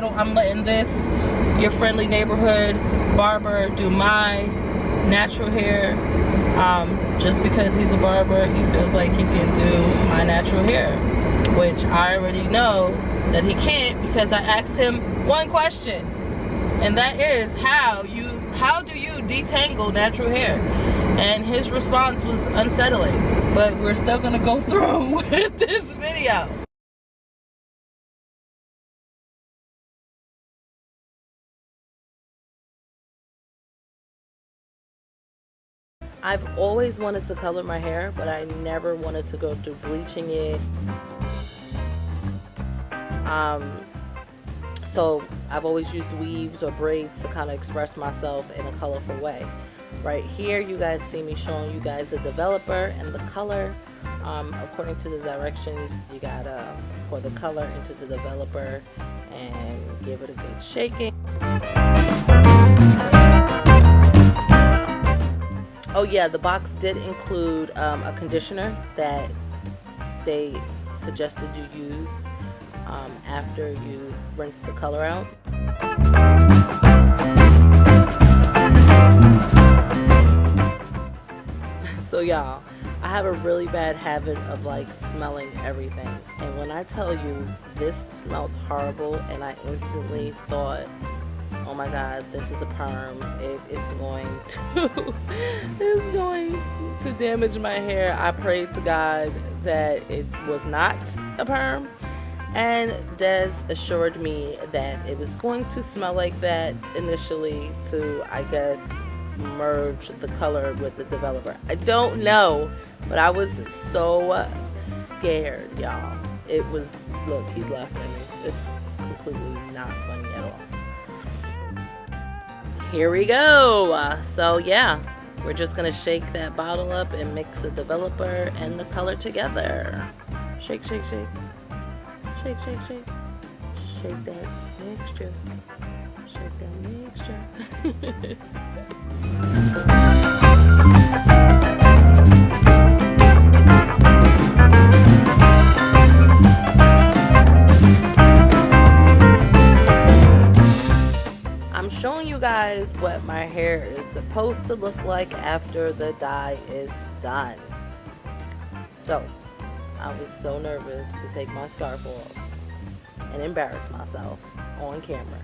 I'm letting this, your friendly neighborhood barber, do my natural hair. Just because he's a barber, he feels like he can do my natural hair, which I already know that he can't, because I asked him one question, and that is how do you detangle natural hair? And his response was unsettling, but we're still gonna go through with this video. I've always wanted to color my hair, but I never wanted to go through bleaching it. So I've always used weaves or braids to kind of express myself in a colorful way. Right here, you guys see me showing you guys the developer and the color. According to the directions, you gotta pour the color into the developer and give it a good shaking. Oh yeah, the box did include a conditioner that they suggested you use after you rinse the color out. So y'all, I have a really bad habit of like smelling everything, and when I tell you this smelled horrible, and I instantly thought, oh my god, this is a perm. It is going to damage my hair. I prayed to God that it was not a perm, and Des assured me that it was going to smell like that initially to, I guess, merge the color with the developer. I don't know, but I was so scared, y'all. It was, look, he's laughing at me. It's completely not funny at all. Here we go. So yeah, we're just gonna shake that bottle up and mix the developer and the color together. Shake, shake, shake. Shake, shake, shake. Shake that mixture. Shake that mixture. I'm showing you guys what my hair is supposed to look like after the dye is done. So, I was so nervous to take my scarf off and embarrass myself on camera.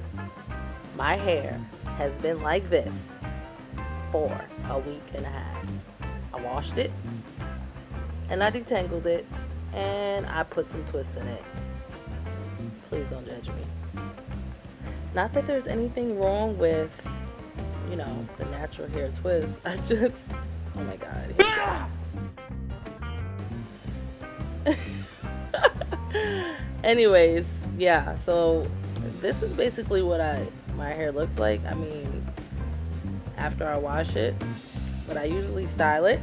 My hair has been like this for a week and a half. I washed it and I detangled it and I put some twist in it. Please don't judge me. Not that there's anything wrong with, you know, the natural hair twist. I just, oh my god. Anyways, yeah, so this is basically what my hair looks like. I mean, after I wash it, but I usually style it,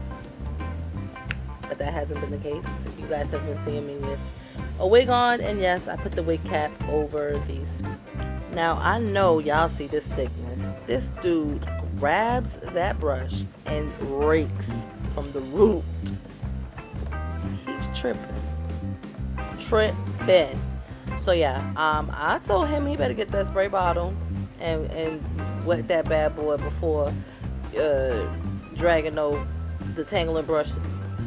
but that hasn't been the case. You guys have been seeing me with a wig on, and yes, I put the wig cap over these two. Now I know y'all see this thickness. This dude grabs that brush and rakes from the root. He's tripping. So yeah, I told him he better get that spray bottle and wet that bad boy before dragging the detangling brush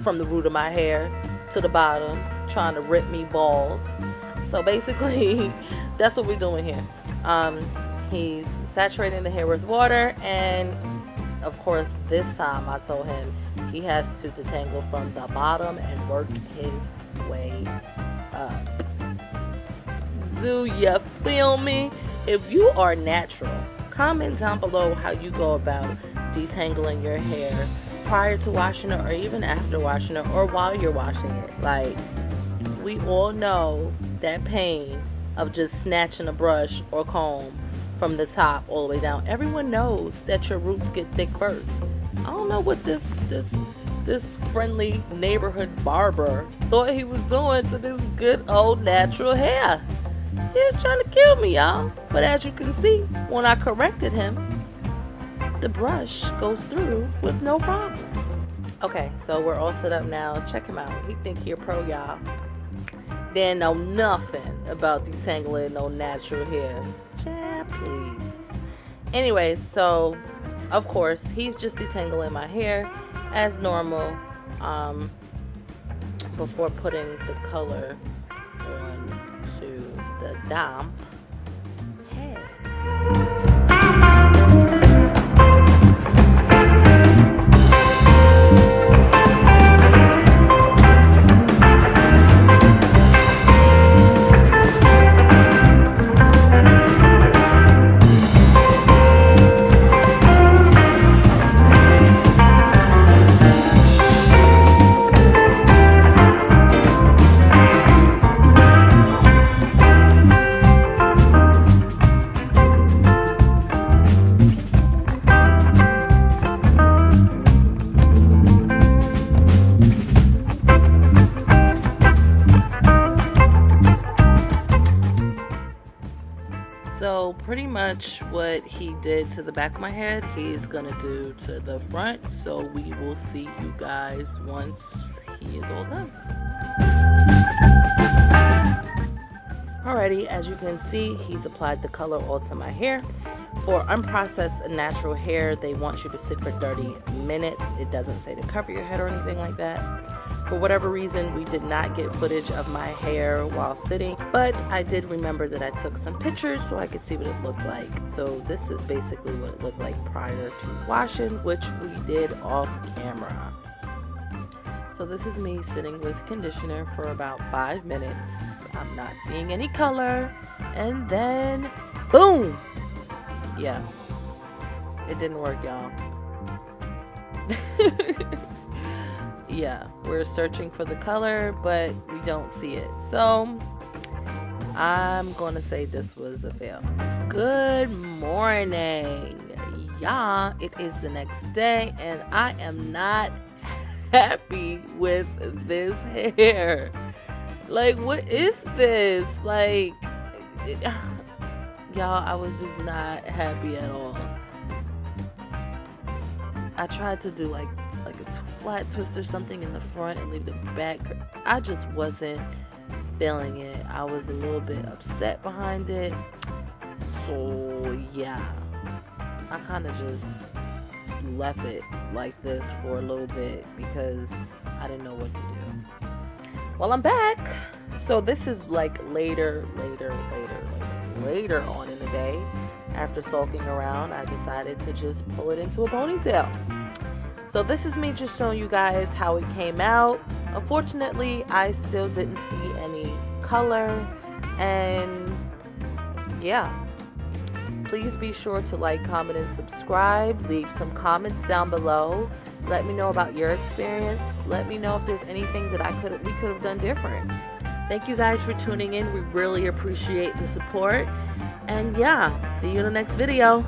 from the root of my hair to the bottom, trying to rip me bald. So basically, that's what we're doing here. He's saturating the hair with water, and of course this time I told him he has to detangle from the bottom and work his way up. Do you feel me? If you are natural, comment down below how you go about detangling your hair prior to washing it, or even after washing it, or while you're washing it. Like, we all know that pain of just snatching a brush or comb from the top all the way down. Everyone knows that your roots get thick first. I don't know what this friendly neighborhood barber thought he was doing to this good old natural hair. He was trying to kill me, y'all. But as you can see, when I corrected him, the brush goes through with no problem. Okay, so we're all set up now. Check him out. He think he a pro, y'all. They know nothing about detangling no natural hair. Child, please. Anyway, so of course he's just detangling my hair as normal before putting the color on to the damp hair. So pretty much what he did to the back of my head, he's gonna do to the front. So we will see you guys once he is all done. Alrighty, as you can see, he's applied the color all to my hair. For unprocessed natural hair, they want you to sit for 30 minutes. It doesn't say to cover your head or anything like that. For whatever reason, we did not get footage of my hair while sitting, but I did remember that I took some pictures so I could see what it looked like. So this is basically what it looked like prior to washing, which we did off camera. So this is me sitting with conditioner for about 5 minutes. I'm not seeing any color, and then boom! Yeah, it didn't work, y'all. Yeah, we're searching for the color, but we don't see it. So I'm gonna say this was a fail. Good morning. Yeah, it is the next day, and I am not happy with this hair. Like, what is this? Like, y'all, I was just not happy at all. I tried to do like a flat twist or something in the front and leave the back. I just wasn't feeling it. I was a little bit upset behind it. So yeah, I kind of just left it like this for a little bit because I didn't know what to do. Well, I'm back. So this is like later on in the day. After sulking around, I decided to just pull it into a ponytail. So this is me just showing you guys how it came out. Unfortunately, I still didn't see any color, and yeah. Please be sure to like, comment, and subscribe. Leave some comments down below. Let me know about your experience. Let me know if there's anything that we could have done different. Thank you guys for tuning in. We really appreciate the support. And yeah, see you in the next video.